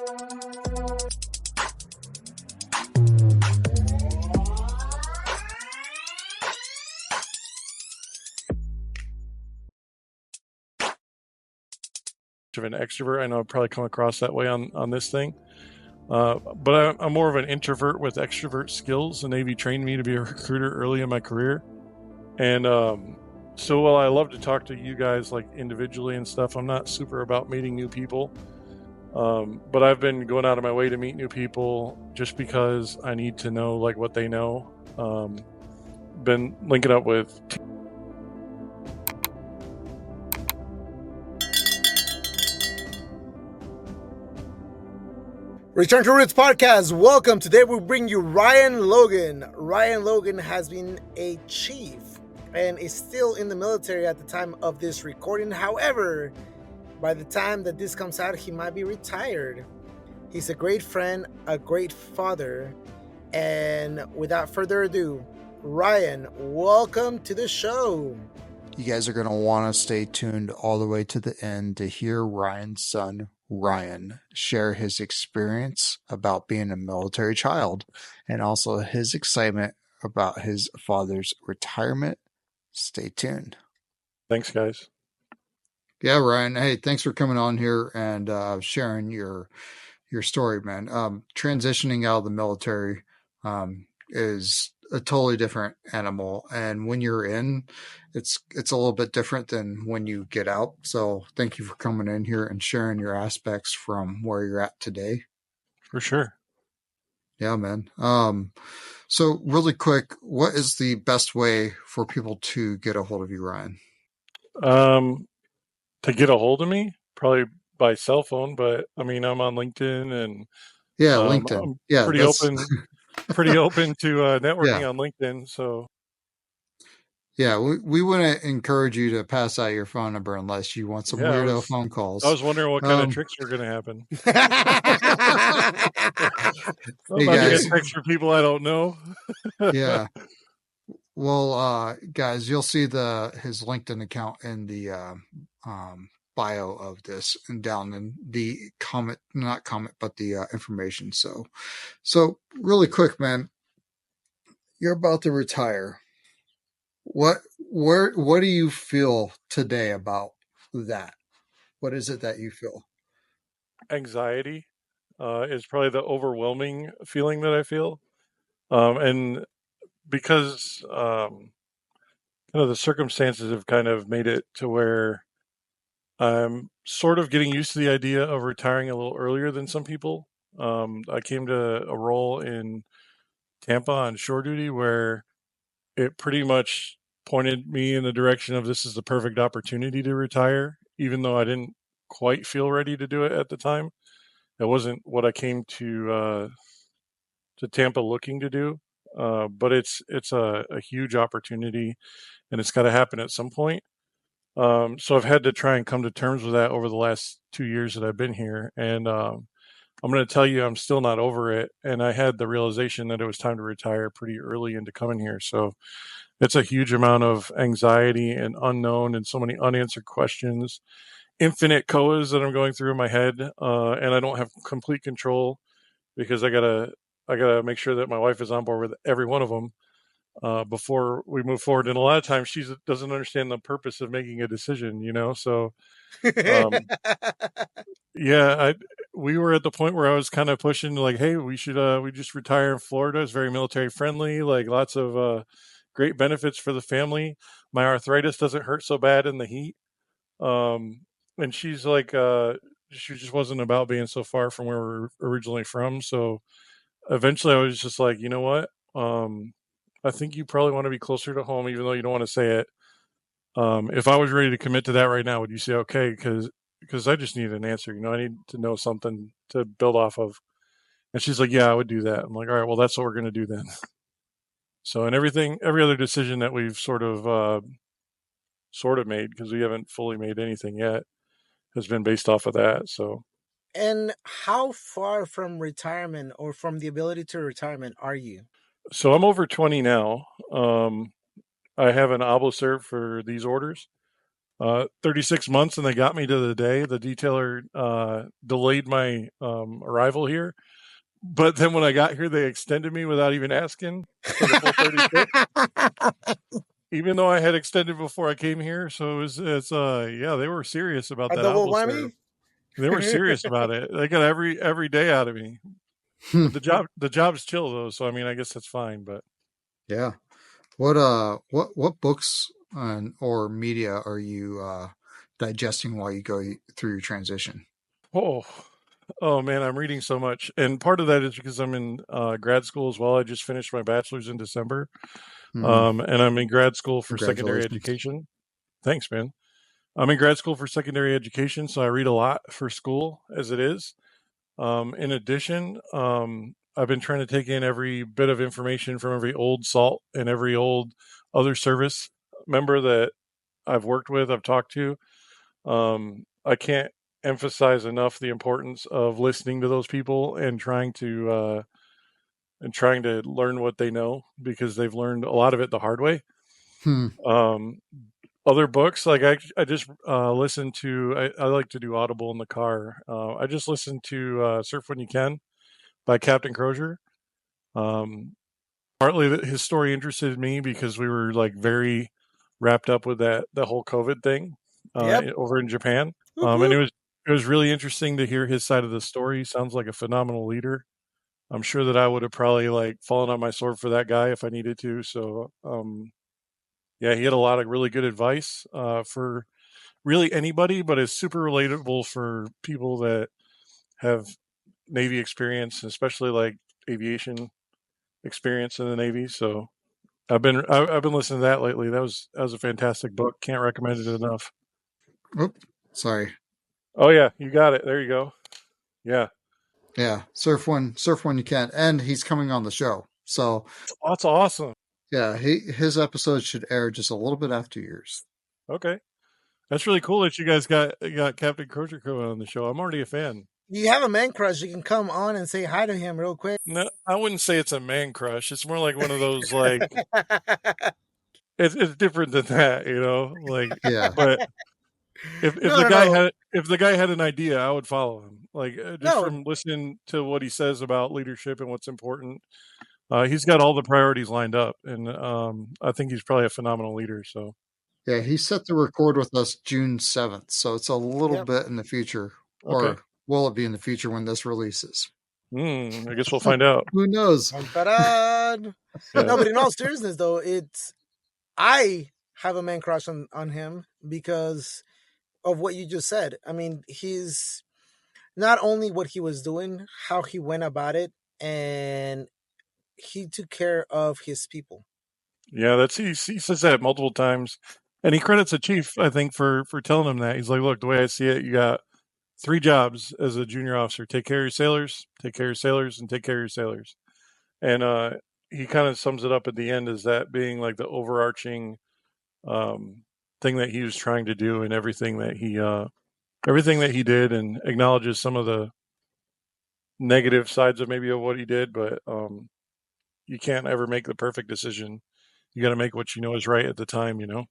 Of an extrovert. I know I've probably come across that way on this thing. But I'm more of an introvert with extrovert skills. The Navy trained me to be a recruiter early in my career. And so while I love to talk to you guys like individually and stuff, I'm not super about meeting new people. But I've been going out of my way to meet new people just because I need to know like what they know. Been linking up with Return to Roots podcast. Welcome. Today we bring you Ryan Logan. Ryan Logan has been a chief and is still in the military at the time of this recording. However, by the time that this comes out, he might be retired. He's a great friend, a great father, and without further ado, Ryan, welcome to the show. You guys are going to want to stay tuned all the way to the end to hear Ryan's son, Ryan, share his experience about being a military child and also his excitement about his father's retirement. Stay tuned. Thanks, guys. Yeah, Ryan. Hey, thanks for coming on here and sharing your story, man. Transitioning out of the military is a totally different animal, and when you're in, it's a little bit different than when you get out. So thank you for coming in here and sharing your aspects from where you're at today. For sure. Yeah, man. So really quick, what is the best way for people to get a hold of you, Ryan? To get a hold of me, probably by cell phone, but I mean, I'm on LinkedIn and LinkedIn. I'm yeah, pretty open to networking on LinkedIn. So yeah, we wouldn't encourage you to pass out your phone number unless you want some weirdo phone calls. I was wondering what kind of tricks were going to happen. I'm about to get texts from people I don't know. Yeah. Well, guys, you'll see his LinkedIn account in the bio of this and down in the the information. So really quick, man, you're about to retire. What do you feel today about that? What is it that you feel? Anxiety is probably the overwhelming feeling that I feel. And because kind of the circumstances have kind of made it to where I'm sort of getting used to the idea of retiring a little earlier than some people. I came to a role in Tampa on shore duty where it pretty much pointed me in the direction of this is the perfect opportunity to retire, even though I didn't quite feel ready to do it at the time. It wasn't what I came to Tampa looking to do, but it's a huge opportunity, and it's got to happen at some point. So I've had to try and come to terms with that over the last 2 years that I've been here, and I'm going to tell you I'm still not over it. And I had the realization that it was time to retire pretty early into coming here. So it's a huge amount of anxiety and unknown and so many unanswered questions, infinite COAs that I'm going through in my head, and I don't have complete control because I gotta make sure that my wife is on board with every one of them before we move forward. And a lot of times she doesn't understand the purpose of making a decision, So, yeah, we were at the point where I was kind of pushing like, hey, we just retire in Florida. It's very military friendly, like lots of great benefits for the family. My arthritis doesn't hurt so bad in the heat. And she's like, she just wasn't about being so far from where we're originally from. So eventually I was just like, you know what? I think you probably want to be closer to home, even though you don't want to say it. If I was ready to commit to that right now, would you say okay? Because I just need an answer. I need to know something to build off of. And she's like, yeah, I would do that. I'm like, all right, well, that's what we're going to do then. So, and every other decision that we've sort of made, because we haven't fully made anything yet, has been based off of that. So. And how far from retirement or from the ability to retirement are you? So I'm over 20 now. I have an oblo serve for these orders. 36 months, and they got me to the day. The detailer delayed my arrival here, but then when I got here, they extended me without even asking for the full 36, even though I had extended before I came here. So it's yeah, they were serious about A that double albo serve. whammy. They were serious about it. They got every day out of me. Hmm. But the job's chill though, so I mean, I guess that's fine. But Yeah. What books or media are you digesting while you go through your transition? oh, oh man, I'm reading so much, and part of that is because I'm in grad school as well. I just finished my bachelor's in December, Hmm. and I'm in grad school for secondary Congratulations. education. Thanks, man. I'm in grad school for secondary education, so I read a lot for school as it is. In addition, I've been trying to take in every bit of information from every old SALT and every old other service member that I've worked with, I've talked to. I can't emphasize enough the importance of listening to those people and trying to learn what they know because they've learned a lot of it the hard way. Hmm. Um, Other books, like I just listened to. I like to do Audible in the car. I just listened to "Surf When You Can" by Captain Crozier. Um, Partly his story interested me because we were like very wrapped up with that whole COVID thing Yep. over in Japan, Whoop, and whoop. it was really interesting to hear his side of the story. He sounds like a phenomenal leader. I'm sure that I would have probably like fallen on my sword for that guy if I needed to. So yeah, he had a lot of really good advice for really anybody, but it's super relatable for people that have Navy experience, especially like aviation experience in the Navy. So I've been listening to that lately. That was a fantastic book. Can't recommend it enough. Oh, sorry. Oh yeah, you got it. There you go. Yeah, Yeah, surf when you can, and he's coming on the show. So that's awesome. yeah, his episode should air just a little bit after yours. Okay, that's really cool that you guys got Captain Crozier coming on the show. I'm already a fan. You have a man crush. You can come on and say hi to him real quick. No, I wouldn't say it's a man crush. It's more like one of those like it's different than that, you know. Like, Yeah. but No, no, no, if the guy had an idea, I would follow him. Like just no. from listening to what he says about leadership and what's important. He's got all the priorities lined up, and I think he's probably a phenomenal leader. So Yeah, he's set to record with us June 7th, so it's a little Yep. bit in the future, okay, or will it be in the future when this releases? I guess we'll find out. Who knows? Dun, dun. Yeah, No, but in all seriousness, though, it's I have a man crush on him because of what you just said. I mean, he's not only what he was doing, how he went about it, and he took care of his people. yeah. He says that multiple times, and he credits the chief, I think, for telling him that. He's like, look, the way I see it, you got three jobs as a junior officer: take care of your sailors, take care of your sailors, and take care of your sailors. And he kind of sums it up at the end as that being like the overarching um, thing that he was trying to do, and everything that he did, and acknowledges some of the negative sides of maybe of what he did, but you can't ever make the perfect decision. You got to make what you know is right at the time, you know?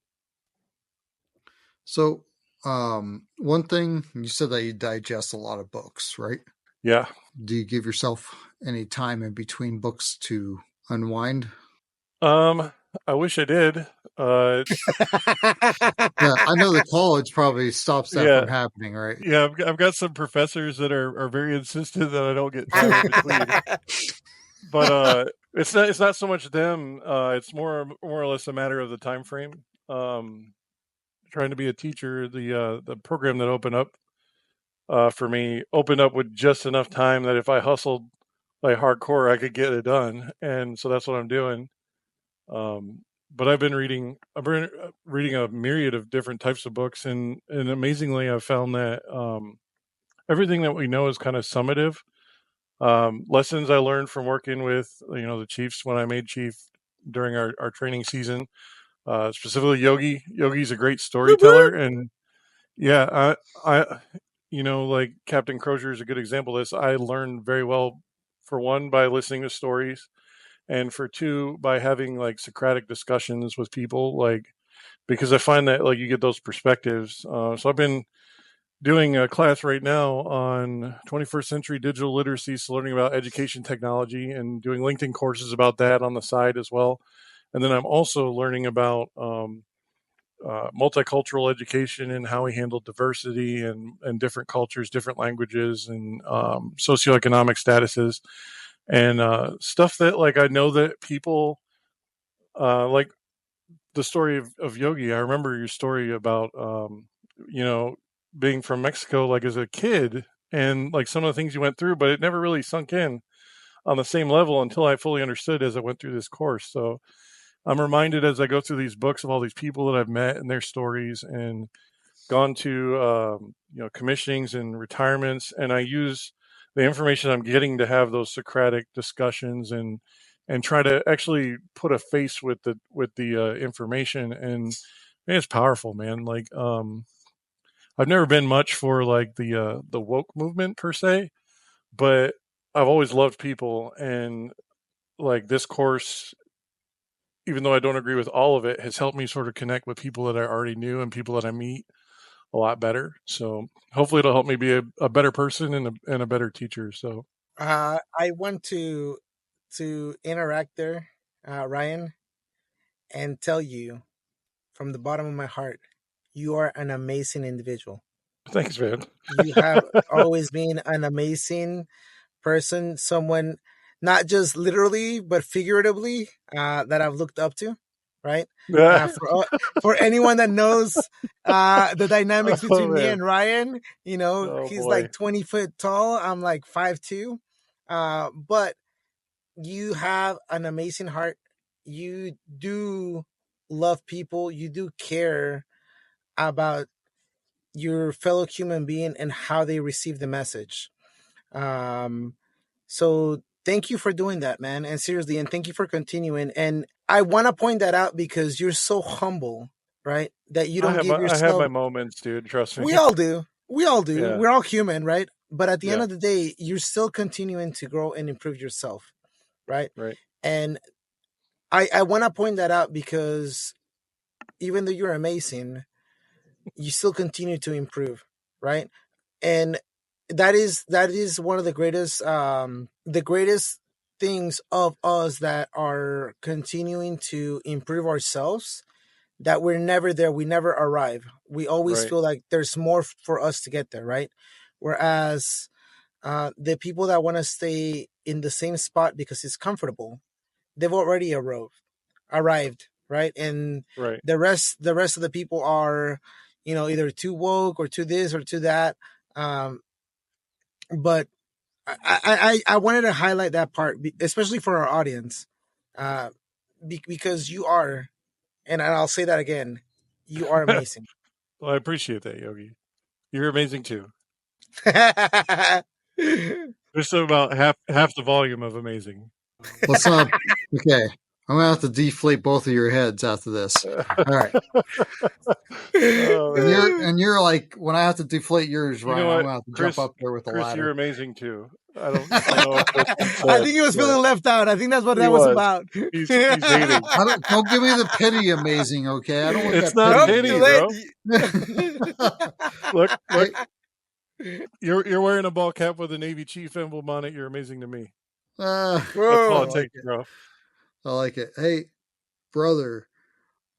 So, one thing you said that you digest a lot of books, right? Yeah. Do you give yourself any time in between books to unwind? Um, I wish I did. Uh, Yeah, I know the college probably stops that yeah. from happening, right? Yeah. I've got some professors that are very insistent that I don't get time in between, but it's not so much them. It's more or less a matter of the time frame. Trying to be a teacher, the program that opened up for me opened up with just enough time that if I hustled like hardcore, I could get it done, and so that's what I'm doing. But I've been reading a myriad of different types of books, and amazingly, I've found that everything that we know is kind of summative. Lessons I learned from working with the chiefs when I made chief during our training season, specifically Yogi. Yogi's a great Whoop, storyteller, whoop. and yeah, I like Captain Crozier is a good example of this. I learned very well, for one, by listening to stories, and for two, by having like Socratic discussions with people. Like because I find that like you get those perspectives. So I've been doing a class right now on 21st century digital literacy, so learning about education technology and doing LinkedIn courses about that on the side as well. And then I'm also learning about multicultural education and how we handle diversity and different cultures, different languages, and socioeconomic statuses, and stuff that like I know that people like the story of Yogi. I remember your story about you know being from Mexico, like as a kid, and like some of the things you went through, but it never really sunk in on the same level until I fully understood as I went through this course. So I'm reminded as I go through these books of all these people that I've met and their stories, and gone to commissionings and retirements, and I use the information I'm getting to have those Socratic discussions and try to actually put a face with the information. And man, it's powerful, man. Like I've never been much for like the woke movement per se, but I've always loved people, and like this course, even though I don't agree with all of it, has helped me sort of connect with people that I already knew and people that I meet a lot better. So hopefully it'll help me be a better person and a better teacher. So I want to interact there, Ryan, and tell you from the bottom of my heart, you are an amazing individual. thanks, man. You have always been an amazing person, someone not just literally but figuratively that I've looked up to, right? Yeah. For anyone that knows the dynamics Oh between me man. and Ryan, Oh he's boy. like 20 foot tall. I'm like 5'2". But you have an amazing heart. You do love people. You do care about your fellow human being and how they receive the message. Um, so thank you for doing that, man. And seriously, and thank you for continuing. And I want to point that out because you're so humble, right? That you don't give I have yourself. my moments, dude. Trust We me. all do. We all do. Yeah. We're all human, right? But at the end Yeah. of the day, you're still continuing to grow and improve yourself, right? Right. And I want to point that out because even though you're amazing, you still continue to improve, right? And that is one of the greatest things of us that are continuing to improve ourselves, that we're never there, we never arrive, we always Right. feel like there's more for us to get there, right? Whereas the people that want to stay in the same spot because it's comfortable, they've already arrived, right? And Right. the rest of the people are, either too woke or too this or too that. But I wanted to highlight that part, especially for our audience, uh, because you are, and I'll say that again, you are amazing. Well, I appreciate that, Yogi. You're amazing too. There's about half the volume of amazing. Let's not. Okay, I'm gonna have to deflate both of your heads after this. All right, Oh and man. you're like, when I have to deflate yours, You know Ryan, I'm what, gonna have to jump Chris? up there with a Chris, you're ladder. amazing too. I don't know if that's been I said, think he was but feeling left out. I think that's what he that was was. about. He's hating. I don't give me the pity amazing, okay? I don't want It's that not pity Nope, too pity, amazing. bro. late. Look. Hey, You're wearing a ball cap with a Navy Chief emblem on it. You're amazing to me. uh, That's all I it Whoa. like takes, it. bro. I like it. Hey, brother,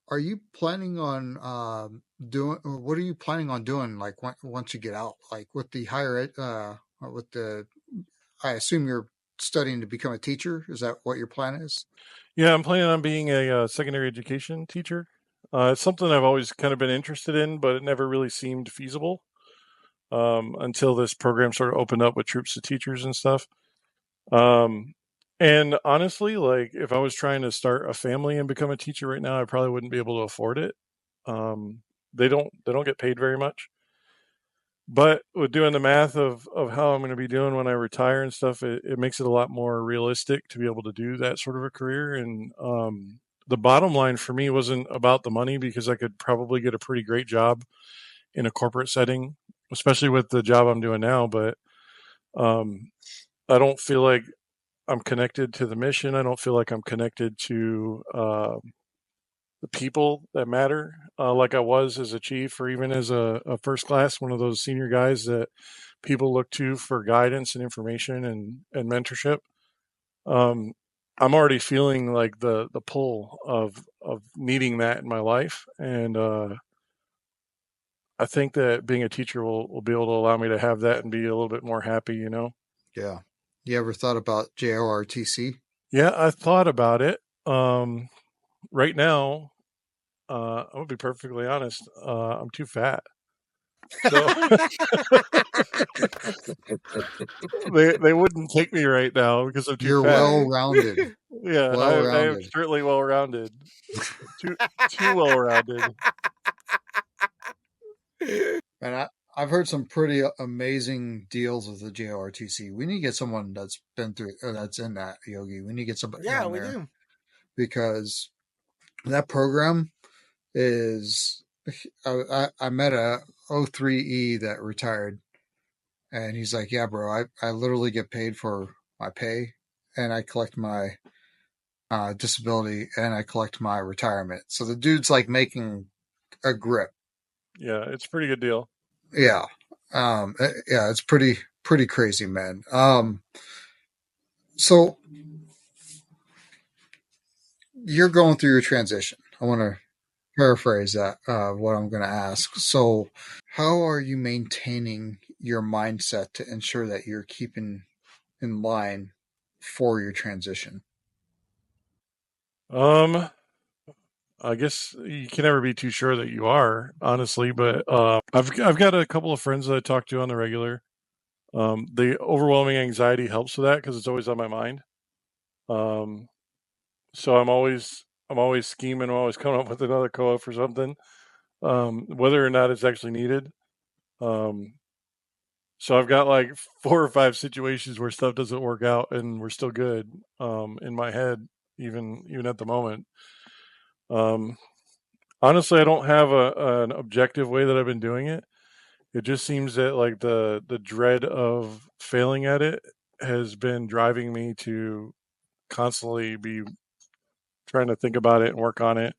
are you planning on doing? What are you planning on doing? Like once you get out, like with the higher ed, with the. I assume you're studying to become a teacher. Is that what your plan is? Yeah, I'm planning on being a secondary education teacher. It's something I've always kind of been interested in, but it never really seemed feasible until this program sort of opened up with troops to teachers and stuff. Um, and honestly, like if I was trying to start a family and become a teacher right now, I probably wouldn't be able to afford it. Um, they don't get paid very much. But with doing the math of how I'm going to be doing when I retire and stuff, it makes it a lot more realistic to be able to do that sort of a career. And the bottom line for me wasn't about the money because I could probably get a pretty great job in a corporate setting, especially with the job I'm doing now. But um, I don't feel like I'm connected to the mission. I don't feel like I'm connected to the people that matter, like I was as a chief or even as a first class, one of those senior guys that people look to for guidance and information and mentorship. Um, I'm already feeling like the pull of needing that in my life, and I think that being a teacher will be able to allow me to have that and be a little bit more happy. Yeah. You ever thought about JORTC? Yeah, I thought about it. Right now, I'm gonna be perfectly honest. I'm too fat, so they wouldn't take me right now because I'm too You're fat. well rounded. Yeah, Well I am rounded. certainly well rounded. Too too well rounded. And I've heard some pretty amazing deals with the JRTC. We need to get someone that's been through, that's in that, Yogi. We need to get somebody Yeah, on we there do. because that program is. I met a O3E that retired, and he's like, "Yeah, bro, I literally get paid for my pay, and I collect my disability, and I collect my retirement." So the dude's like making a grip. Yeah, it's a pretty good deal. Yeah. Yeah, it's pretty crazy, man. So you're going through your transition. I want to paraphrase that, what I'm going to ask. So, how are you maintaining your mindset to ensure that you're keeping in line for your transition? Um, I guess you can never be too sure that you are, honestly. But I've got a couple of friends that I talk to on the regular. The overwhelming anxiety helps with that because it's always on my mind. Um, so I'm always scheming. I'm always coming up with another co-op for something, whether or not it's actually needed. Um, so I've got like 4 or 5 situations where stuff doesn't work out and we're still good. In my head, even at the moment. Um, Honestly, I don't have an objective way that I've been doing it. It just seems that like the dread of failing at it has been driving me to constantly be trying to think about it and work on it.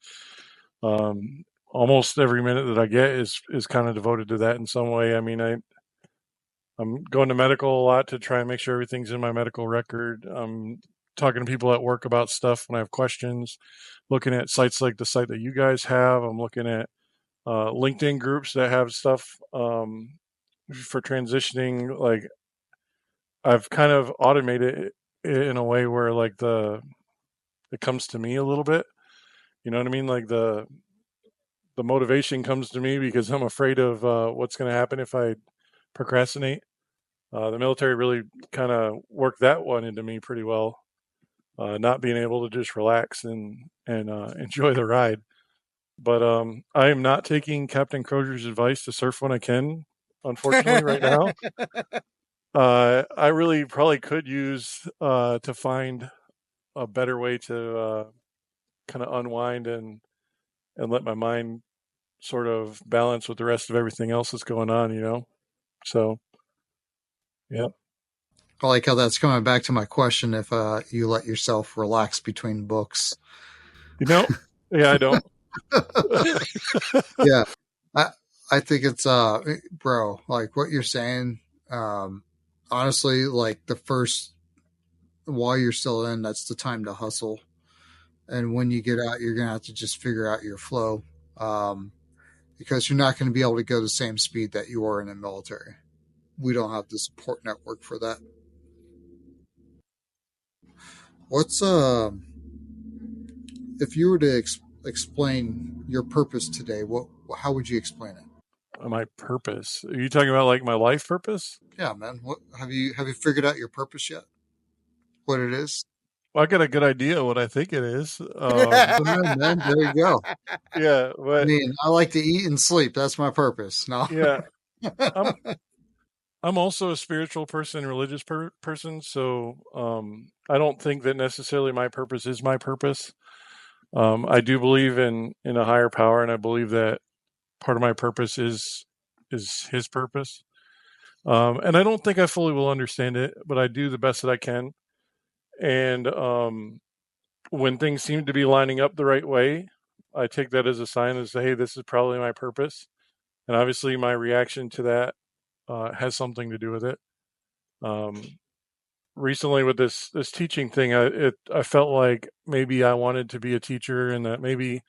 Almost every minute that I get is kind of devoted to that in some way. I mean, I'm going to medical a lot to try and make sure everything's in my medical record. I'm talking to people at work about stuff when I have questions. Looking at sites like the site that you guys have. I'm looking at LinkedIn groups that have stuff for transitioning. Like I've kind of automated it in a way where like it comes to me a little bit. You know what I mean? Like the motivation comes to me because I'm afraid of what's going to happen if I procrastinate. The military really kind of worked that one into me pretty well. Not being able to just relax and enjoy the ride. But I am not taking Captain Crozier's advice to surf when I can. Unfortunately, right now, I really probably could use to find a better way to kind of unwind and let my mind sort of balance with the rest of everything else that's going on. So yeah, I like how that's coming back to my question if you let yourself relax between books. you know, yeah, I don't. Yeah. I I think it's bro, like what you're saying, um honestly, like the first while you're still in, that's the time to hustle. And when you get out, you're gonna have to just figure out your flow. Um because you're not gonna be able to go the same speed that you were in the military. We don't have the support network for that. What's if you were to explain your purpose today, what how would you explain it? My purpose? Are you talking about like my life purpose? Yeah, man. What have you figured out your purpose yet? What it is? Well, I got a good idea what I think it is. Amen, man. There you go. Yeah, I but mean, I like to eat and sleep. That's my purpose. No. yeah, I'm I'm also a spiritual person, religious person, so I don't think that necessarily my purpose is my purpose. I do believe in a higher power, and I believe that part of my purpose is His purpose. And I don't think I fully will understand it, but I do the best that I can. And when things seem to be lining up the right way, I take that as a sign as, hey, this is probably my purpose. And obviously, my reaction to that has something to do with it. Um, Recently, with this teaching thing, I felt like maybe I wanted to be a teacher, and that maybe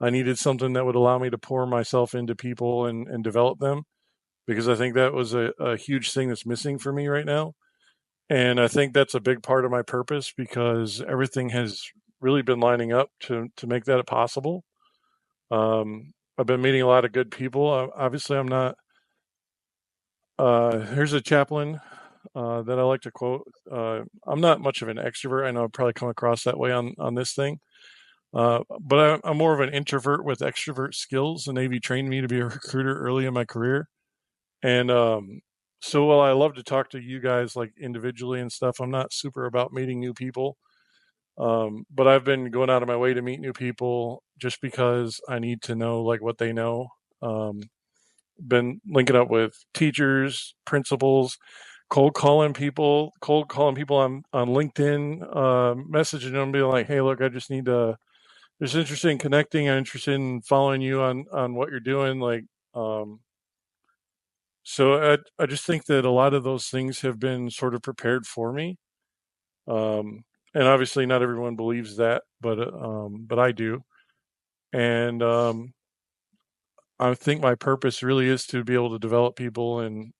I needed something that would allow me to pour myself into people and develop them, because I think that was a huge thing that's missing for me right now. And I think that's a big part of my purpose, because everything has really been lining up to make that possible. I've been meeting a lot of good people. Obviously, I'm not. Here's a chaplain that I like to quote. I'm not much of an extrovert. I know I've probably come across that way on this thing. But I'm more of an introvert with extrovert skills. The Navy trained me to be a recruiter early in my career. And so while I love to talk to you guys like individually and stuff, I'm not super about meeting new people. But I've been going out of my way to meet new people just because I need to know like what they know. Um, been linking up with teachers, principals, cold calling people on LinkedIn, messaging them, being like, "Hey, look, I just need to. Just interested in connecting. I'm interested in following you on what you're doing." Like, um, so I just think that a lot of those things have been sort of prepared for me. And obviously, not everyone believes that, but I do. And I think my purpose really is to be able to develop people and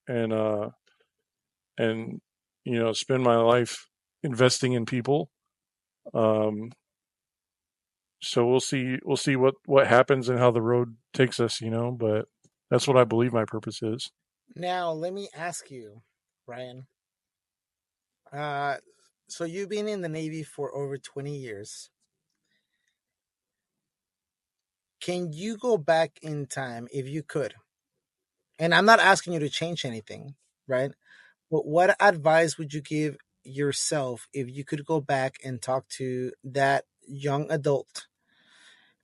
spend my life investing in people. Um, so we'll see what happens and how the road takes us, but that's what I believe my purpose is. Now, let me ask you, Ryan. Uh, so you've been in the Navy for over 20 years. Can you go back in time if you could? And I'm not asking you to change anything, right? But what advice would you give yourself if you could go back and talk to that young adult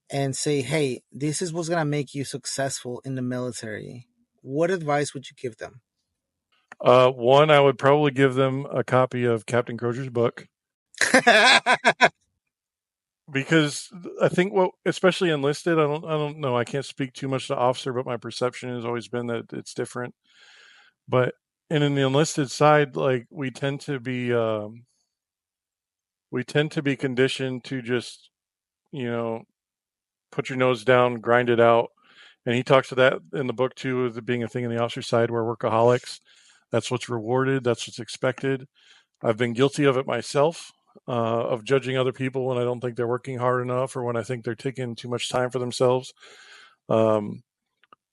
and say, hey, this is what's going to make you successful in the military? What advice would you give them? One, I would probably give them a copy of Captain Crozier's book, because I think especially enlisted, I don't know, I can't speak too much to officer, but my perception has always been that it's different. But and in the enlisted side, like we tend to be conditioned to just you know put your nose down, grind it out. And he talks to that in the book too, as it being a thing in the officer side where workaholics. That's what's rewarded. That's what's expected. I've been guilty of it myself, of judging other people when I don't think they're working hard enough or when I think they're taking too much time for themselves. Um,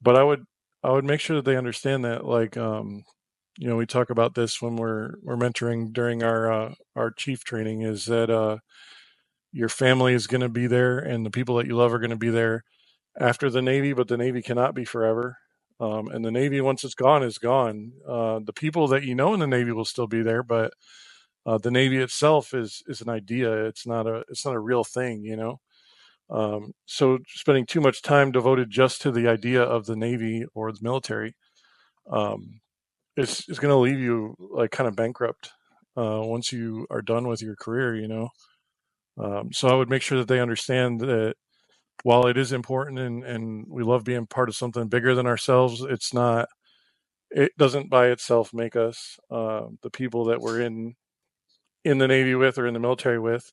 but I would make sure that they understand that, like, we talk about this when we're mentoring during our chief training, is that your family is going to be there and the people that you love are going to be there after the Navy, but the Navy cannot be forever. And the Navy, once it's gone, is gone. The people that you know in the Navy will still be there, but the Navy itself is an idea. It's not a real thing, So spending too much time devoted just to the idea of the Navy or the military um, is going to leave you like kind of bankrupt once you are done with your career. So I would make sure that they understand that while it is important and we love being part of something bigger than ourselves, it doesn't by itself make us the people that we're in the Navy with or in the military with,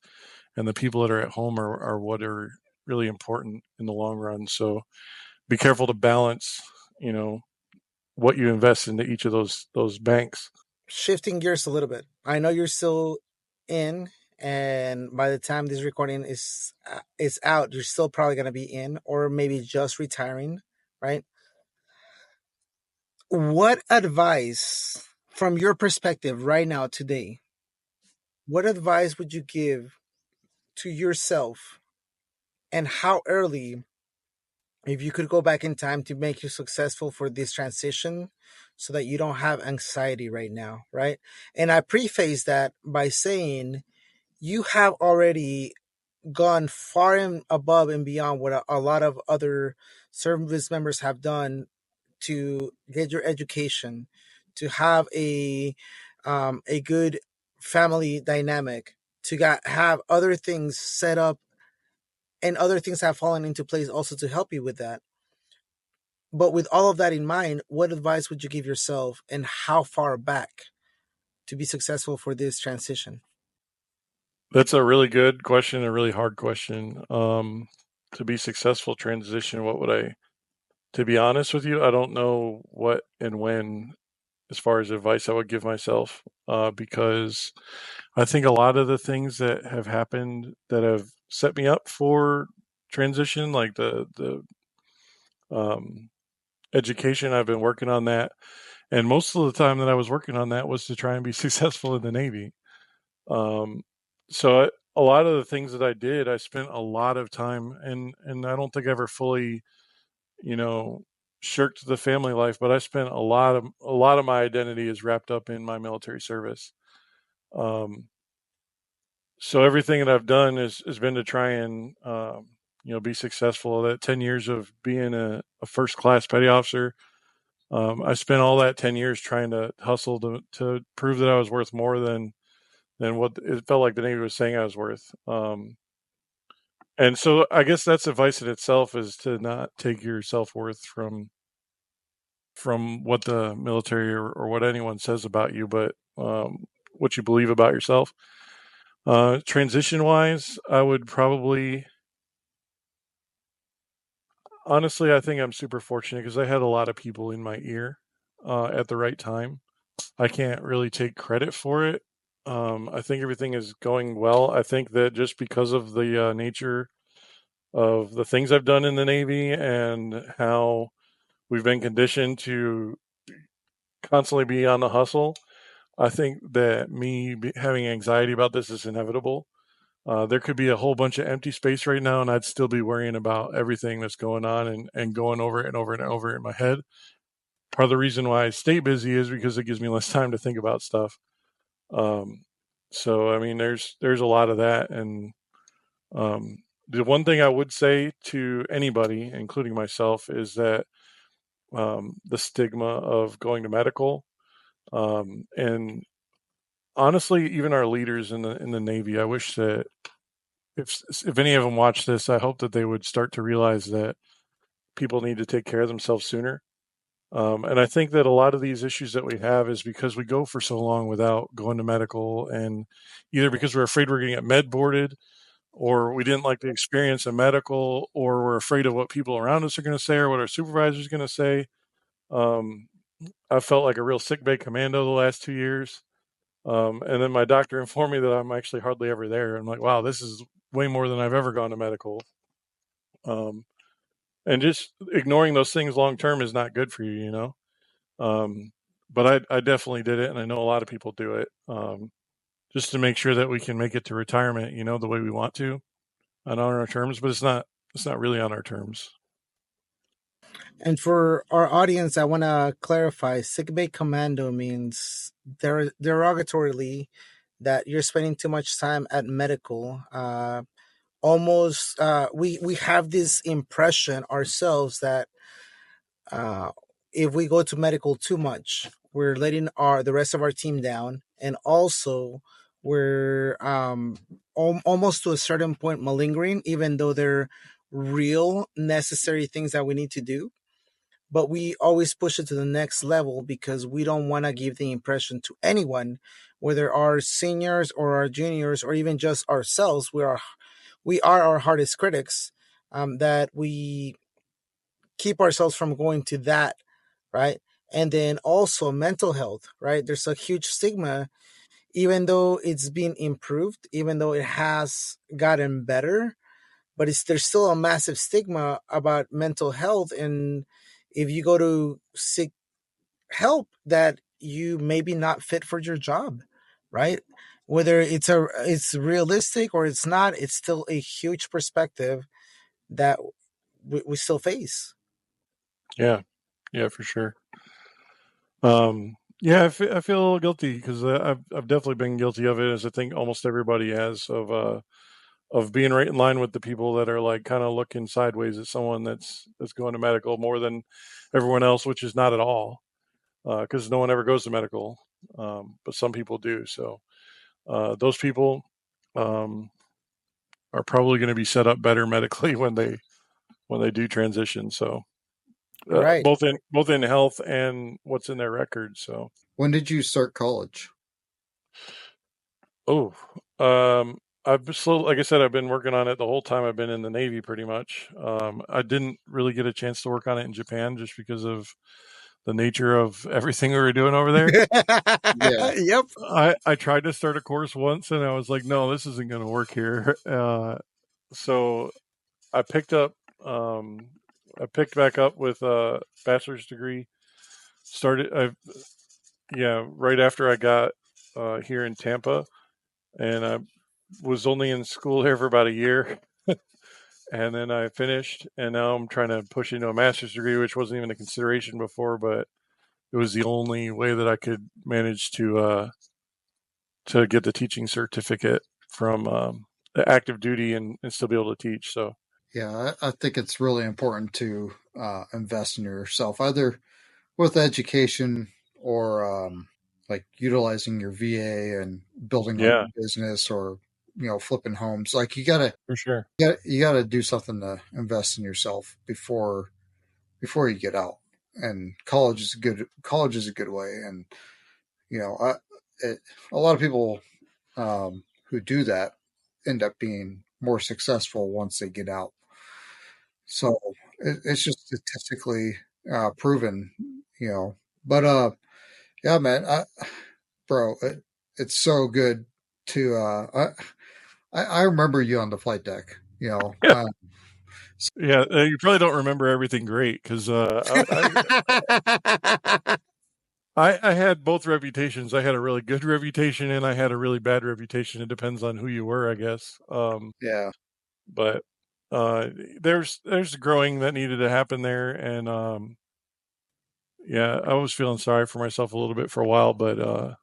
and the people that are at home are what are really important in the long run. So be careful to balance, you know, what you invest into each of those banks. Shifting gears a little bit. I know you're still in, and by the time this recording is out, you're still probably going to be in, or maybe just retiring, right? What advice, from your perspective right now today, what advice would you give to yourself, and how early, if you could go back in time to make you successful for this transition, so that you don't have anxiety right now, right? And I preface that by saying you have already gone far and above and beyond what a lot of other service members have done to get your education, to have a good family dynamic, to have other things set up and other things have fallen into place also to help you with that. But with all of that in mind, what advice would you give yourself, and how far back to be successful for this transition? That's a really good question, a really hard question. To be successful transition, what would I? To be honest with you, I don't know what and when, as far as advice I would give myself, because I think a lot of the things that have happened that have set me up for transition, like the um, education, I've been working on that, and most of the time that I was working on that was to try and be successful in the Navy. Um, a lot of the things that I did, I spent a lot of time, and I don't think I ever fully, you know, shirked the family life, but I spent a lot of my identity is wrapped up in my military service. Um, so everything that I've done has been to try and be successful. That 10 years of being a first class petty officer, I spent all that 10 years trying to hustle to prove that I was worth more than what it felt like the Navy was saying I was worth. And so I guess that's advice in itself, is to not take your self worth from what the military or what anyone says about you, but what you believe about yourself. Transition wise, I would probably, honestly, I think I'm super fortunate because I had a lot of people in my ear at the right time. I can't really take credit for it. I think everything is going well. I think that just because of the nature of the things I've done in the Navy and how we've been conditioned to constantly be on the hustle, I think that having anxiety about this is inevitable. There could be a whole bunch of empty space right now, and I'd still be worrying about everything that's going on and going over it and over and over in my head. Part of the reason why I stay busy is because it gives me less time to think about stuff. Um, so I mean, there's a lot of that, and um, the one thing I would say to anybody, including myself, is that the stigma of going to medical, and honestly, even our leaders in the Navy, I wish that if any of them watch this, I hope that they would start to realize that people need to take care of themselves sooner. And I think that a lot of these issues that we have is because we go for so long without going to medical, and either because we're afraid we're going to get med boarded, or we didn't like the experience of medical, or we're afraid of what people around us are going to say or what our supervisor is going to say. Um, I felt like a real sick bay commando the last 2 years. And then my doctor informed me that I'm actually hardly ever there. I'm like, wow, this is way more than I've ever gone to medical. Um, and just ignoring those things long term is not good for you. Um, but I definitely did it, and I know a lot of people do it, just to make sure that we can make it to retirement, the way we want to, and on our terms. But it's not really on our terms. And for our audience, I want to clarify: sick bay commando means derogatorily that you're spending too much time at medical. Almost, we have this impression ourselves that uh, if we go to medical too much, we're letting our the rest of our team down, and also we're almost to a certain point malingering, even though they're real necessary things that we need to do. But we always push it to the next level because we don't want to give the impression to anyone, whether our seniors or our juniors or even just ourselves. We are our hardest critics. That we keep ourselves from going to that, right? And then also mental health, right? There's a huge stigma, even though it's been improved, even though it has gotten better, but there's still a massive stigma about mental health. And if you go to seek help, that you maybe not fit for your job, right? Whether it's realistic or it's not, it's still a huge perspective that we still face. Yeah, yeah, for sure. Yeah, I feel a little guilty because I've definitely been guilty of it, as I think almost everybody has, of being right in line with the people that are like kind of looking sideways at someone that's going to medical more than everyone else, which is not at all, because no one ever goes to medical, but some people do. So those people, um, are probably going to be set up better medically when they do transition. So Right. both in health and what's in their record. So When did you start college? oh, I've slow like I said, I've been working on it the whole time I've been in the Navy, pretty much. I didn't really get a chance to work on it in Japan just because of the nature of everything we were doing over there. Yeah. Yep. I tried to start a course once and I was like, no, this isn't going to work here. So I picked up, um, I picked back up with a bachelor's degree. Yeah, right after I got here in Tampa, and I was only in school here for about a year, and then I finished, and now I'm trying to push into a master's degree, which wasn't even a consideration before, but it was the only way that I could manage to get the teaching certificate from the active duty and still be able to teach. So Yeah, I think it's really important to invest in yourself, either with education or like utilizing your VA and building a yeah, business, or flipping homes. Like for sure. you gotta do something to invest in yourself before you get out. And college is a good way. And you know, I, a lot of people who do that end up being more successful once they get out. So it's just statistically proven, you know. But yeah, man, bro, it's so good to. I remember you on the flight deck. Yeah, you probably don't remember everything great because I had both reputations. I had a really good reputation and I had a really bad reputation. It depends on who you were, I guess. Yeah, But uh, there's growing that needed to happen there, and yeah, I was feeling sorry for myself a little bit for a while, but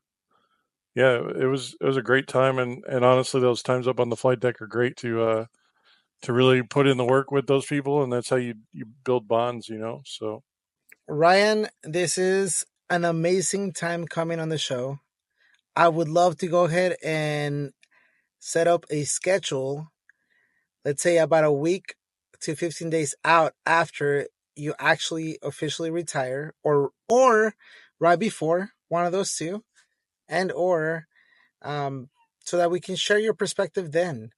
yeah, it was a great time, and honestly, those times up on the flight deck are great to really put in the work with those people, and that's how you build bonds, you know. So Ryan, this is an amazing time coming on the show. I would love to go ahead and set up a schedule, let's say about a week to 15 days out after you actually officially retire, or right before, one of those two, and or um, so that we can share your perspective then,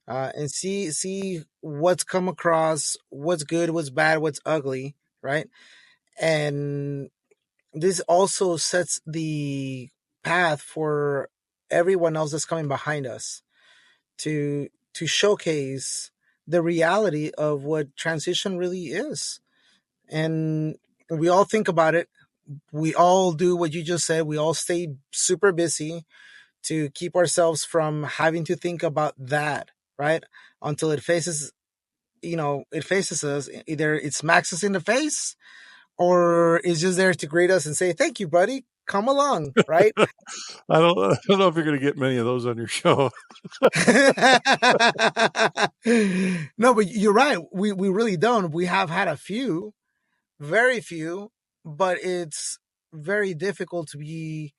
and see what's come across, what's good, what's bad, what's ugly, right? And this also sets the path for everyone else that's coming behind us to showcase the reality of what transition really is. And we all think about it. We all do what you just said. We all stay super busy to keep ourselves from having to think about that, right? Until it faces, it faces us. Either it smacks us in the face or it's just there to greet us and say, "Thank you, buddy. Come along," right? I don't know if you're going to get many of those on your show. No, but you're right. We really don't. We have had a few, very few, but it's very difficult to be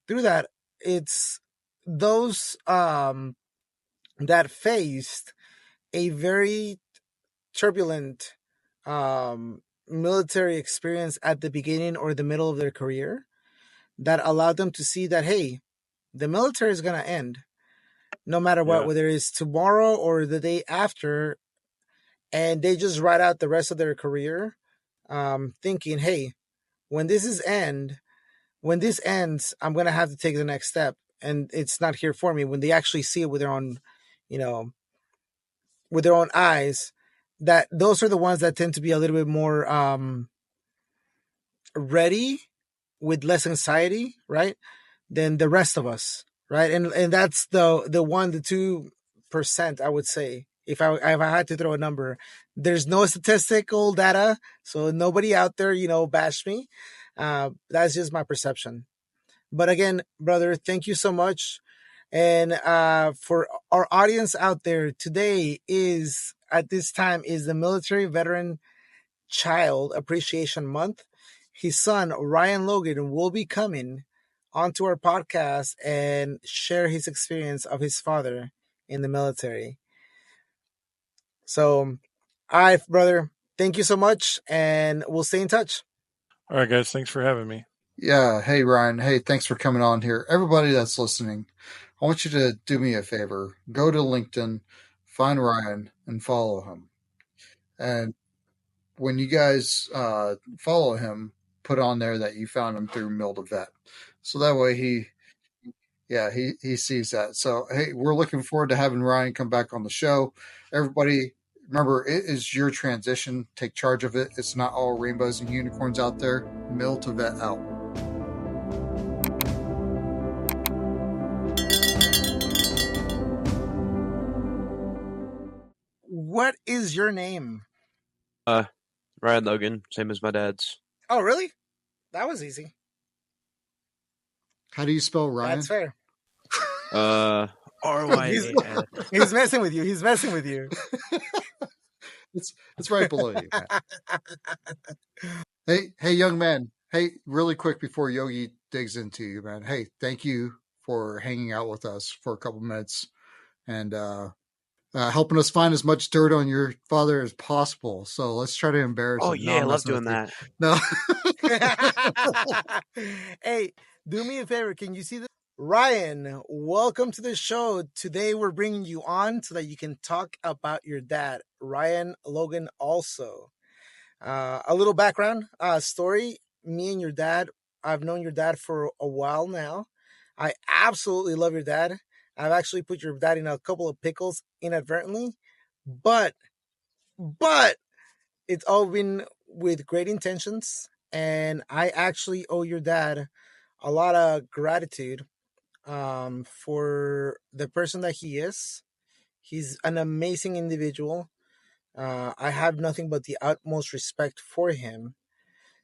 through that. It's those that faced a very turbulent military experience at the beginning or the middle of their career that allowed them to see that, hey, the military is going to end no matter what, Yeah, whether it's tomorrow or the day after. And they just write out the rest of their career thinking, hey, when this is end, when this ends, I'm going to have to take the next step. And it's not here for me. When they actually see it with their own, you know, with their own eyes, that those are the ones that tend to be a little bit more ready with less anxiety, right? Than the rest of us, right? And that's the 1 to 2% I would say. If I had to throw a number, there's no statistical data, so nobody out there, bash me. That's just my perception. But again, brother, thank you so much. And for our audience out there, today is at this time is the Military Veteran Child Appreciation Month. His son, Ryan Logan, will be coming onto our podcast and share his experience of his father in the military. So, all right, brother. Thank you so much, and we'll stay in touch. All right, guys. Thanks for having me. Yeah. Hey, Ryan. Hey, thanks for coming on here. Everybody that's listening, I want you to do me a favor. Go to LinkedIn, find Ryan, and follow him. And when you guys follow him, put on there that you found him through MIl2Vet. So that way he sees that. So, hey, we're looking forward to having Ryan come back on the show. Everybody, remember, it is your transition. Take charge of it. It's not all rainbows and unicorns out there. MIl2Vet out. What is your name? Uh, Ryan Logan, same as my dad's. Oh, really? That was easy. How do you spell Ryan? That's fair. R-Y-A-N. He's messing with you. He's messing with you. It's right below you, man. Hey, young man. Hey, really quick before Yogi digs into you, man. Hey, thank you for hanging out with us for a couple minutes and helping us find as much dirt on your father as possible. So let's try to embarrass Oh him. yeah, I love doing that. No. Hey, do me a favor. Can you see this? Ryan, welcome to the show. Today we're bringing you on so that you can talk about your dad, Ryan Logan. Also, a little background story. Me and your dad. I've known your dad for a while now. I absolutely love your dad. I've actually put your dad in a couple of pickles inadvertently, but it's all been with great intentions. And I actually owe your dad a lot of gratitude for the person that he is. He's an amazing individual. I have nothing but the utmost respect for him.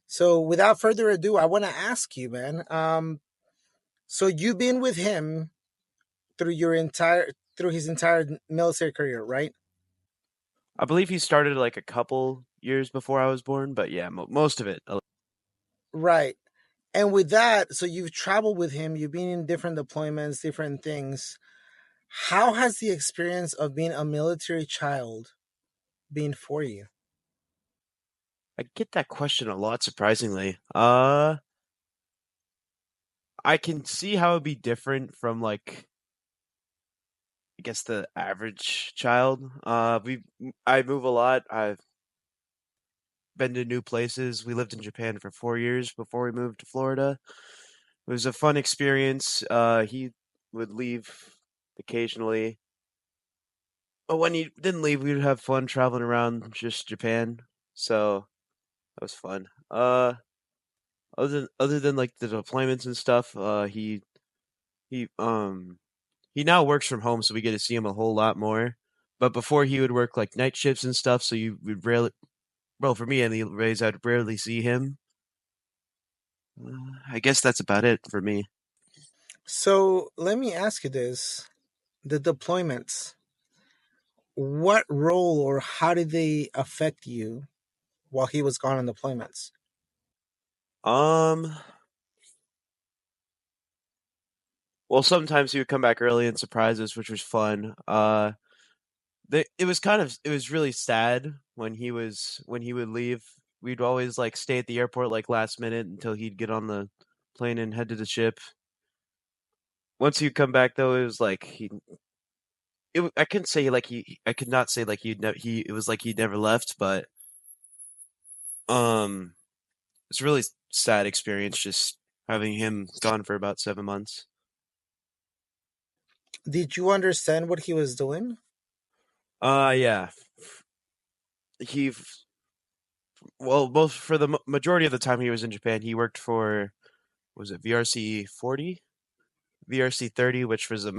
So, without further ado, I want to ask you, man. So you've been with him through his entire military career, right? I believe he started like a couple years before I was born, but yeah, most of it. Right. And with that, so you've traveled with him, you've been in different deployments, different things. How has the experience of being a military child been for you? I get that question a lot, surprisingly. I can see how it'd be different from like I guess the average child. I move a lot. I've been to new places. We lived in Japan for 4 years before we moved to Florida. It was a fun experience. He would leave occasionally. But when he didn't leave, we'd have fun traveling around just Japan. So that was fun. Other than like the deployments and stuff, he he now works from home, so we get to see him a whole lot more. But before he would work like night shifts and stuff, so you would rarely, well, for me anyways, I'd rarely see him. I guess that's about it for me. So let me ask you this: the deployments, what role or how did they affect you while he was gone on deployments? Um, well, sometimes he would come back early and surprise us, which was fun. It was really sad when he would leave. We'd always like stay at the airport like last minute until he'd get on the plane and head to the ship. Once he'd come back though, it was like I couldn't say like I could not say like it was like he'd never left, but um it's a really sad experience just having him gone for about 7 months. Did you understand what he was doing? Yeah. He well, both for the majority of the time he was in Japan, he worked for was it VRC 40, VRC 30, which was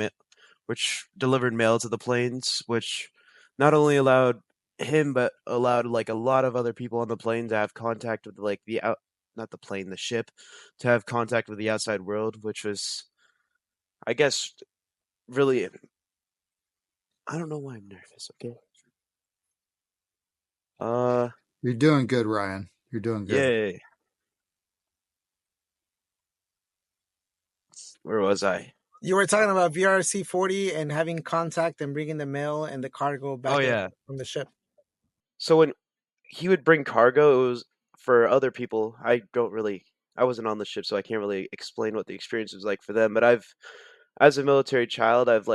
which delivered mail to the planes, which not only allowed him but allowed like a lot of other people on the plane to have contact with like the out not the plane, the ship, to have contact with the outside world, which was I guess really I don't know why I'm nervous, okay? Uh You're doing good, Ryan. You're doing good. Yay. Where was I? You were talking about VRC-40 and having contact and bringing the mail and the cargo Oh back yeah. from the ship. So when he would bring cargo, it was for other people. I wasn't on the ship, so I can't really explain what the experience was like for them. But as a military child, I've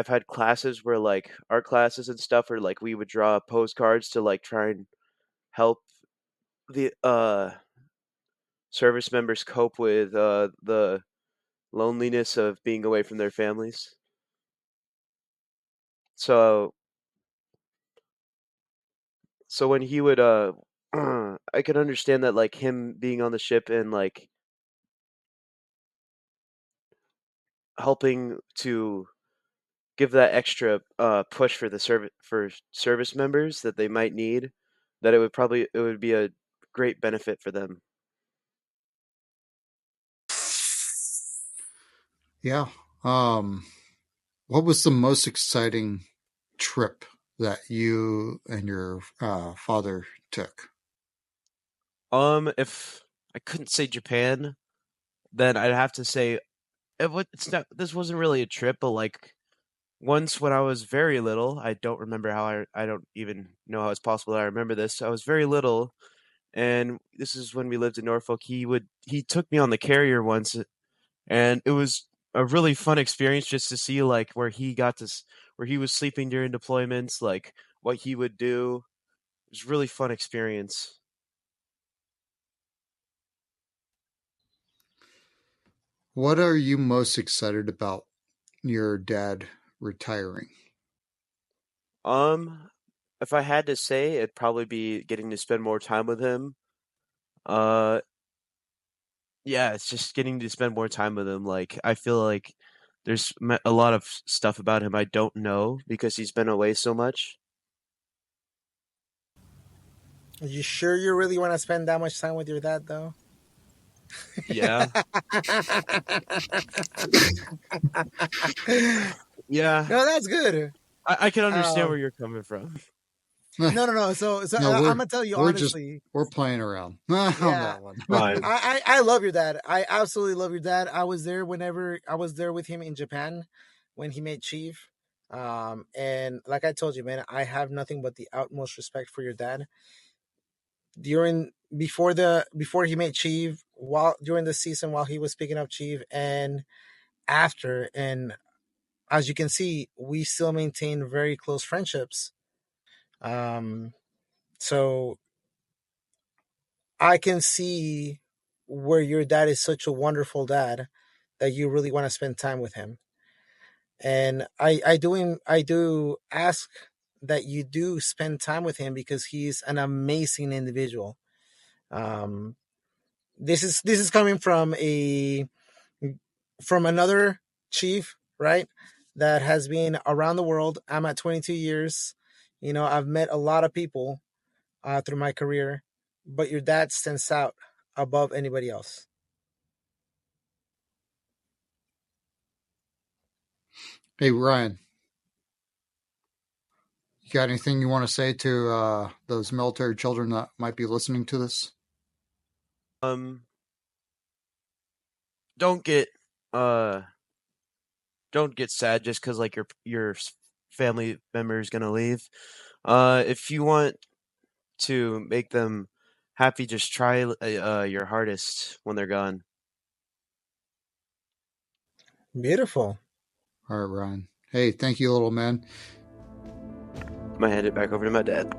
had classes where like art classes and stuff, where like we would draw postcards to like try and help the service members cope with the loneliness of being away from their families. So so when he would I could understand that like him being on the ship and like helping to give that extra push for the service members that they might need, that it would be a great benefit for them. Yeah. Um, what was the most exciting trip that you and your father took? If I couldn't say Japan, then I'd have to say it's not. This wasn't really a trip, but like once when I was very little, I don't remember how I don't even know how it's possible that I remember this. I was very little, and this is when we lived in Norfolk. He took me on the carrier once, and it was a really fun experience just to see like where he was sleeping during deployments, like what he would do. It was a really fun experience. What are you most excited about your dad retiring? Um, if I had to say, it'd probably be getting to spend more time with him. Uh, yeah, it's just getting to spend more time with him. Like, I feel like a lot of stuff about him I don't know because he's been away so much. Are you sure you really want to spend that much time with your dad, though? Yeah, yeah, No, that's good. I can understand where Um, you're coming from. no, no, no. So No, I'm gonna tell you we're just honestly. we're playing around on Yeah, that one. Fine. I love your dad. I absolutely love your dad. I was there whenever I was there with him in Japan when he made Chief. And like I told you, man, I have nothing but the utmost respect for your dad. During before he made Chief, while during the season while he was picking up Chief, and after, and as you can see, we still maintain very close friendships. Um, so I can see where your dad is such a wonderful dad that you really want to spend time with him. And I do ask that you do spend time with him because he's an amazing individual. Um, this is coming from another chief, right? That has been around the world. I'm at 22 years. You know, I've met a lot of people through my career, but your dad stands out above anybody else. Hey Ryan, you got anything you want to say to those military children that might be listening to this? Um, don't get uh don't get sad just because like family member is gonna leave. If you want to make them happy, just try your hardest when they're gone. Beautiful. All right, Ryan. Hey, thank you, little man. I'm gonna hand it back over to my dad.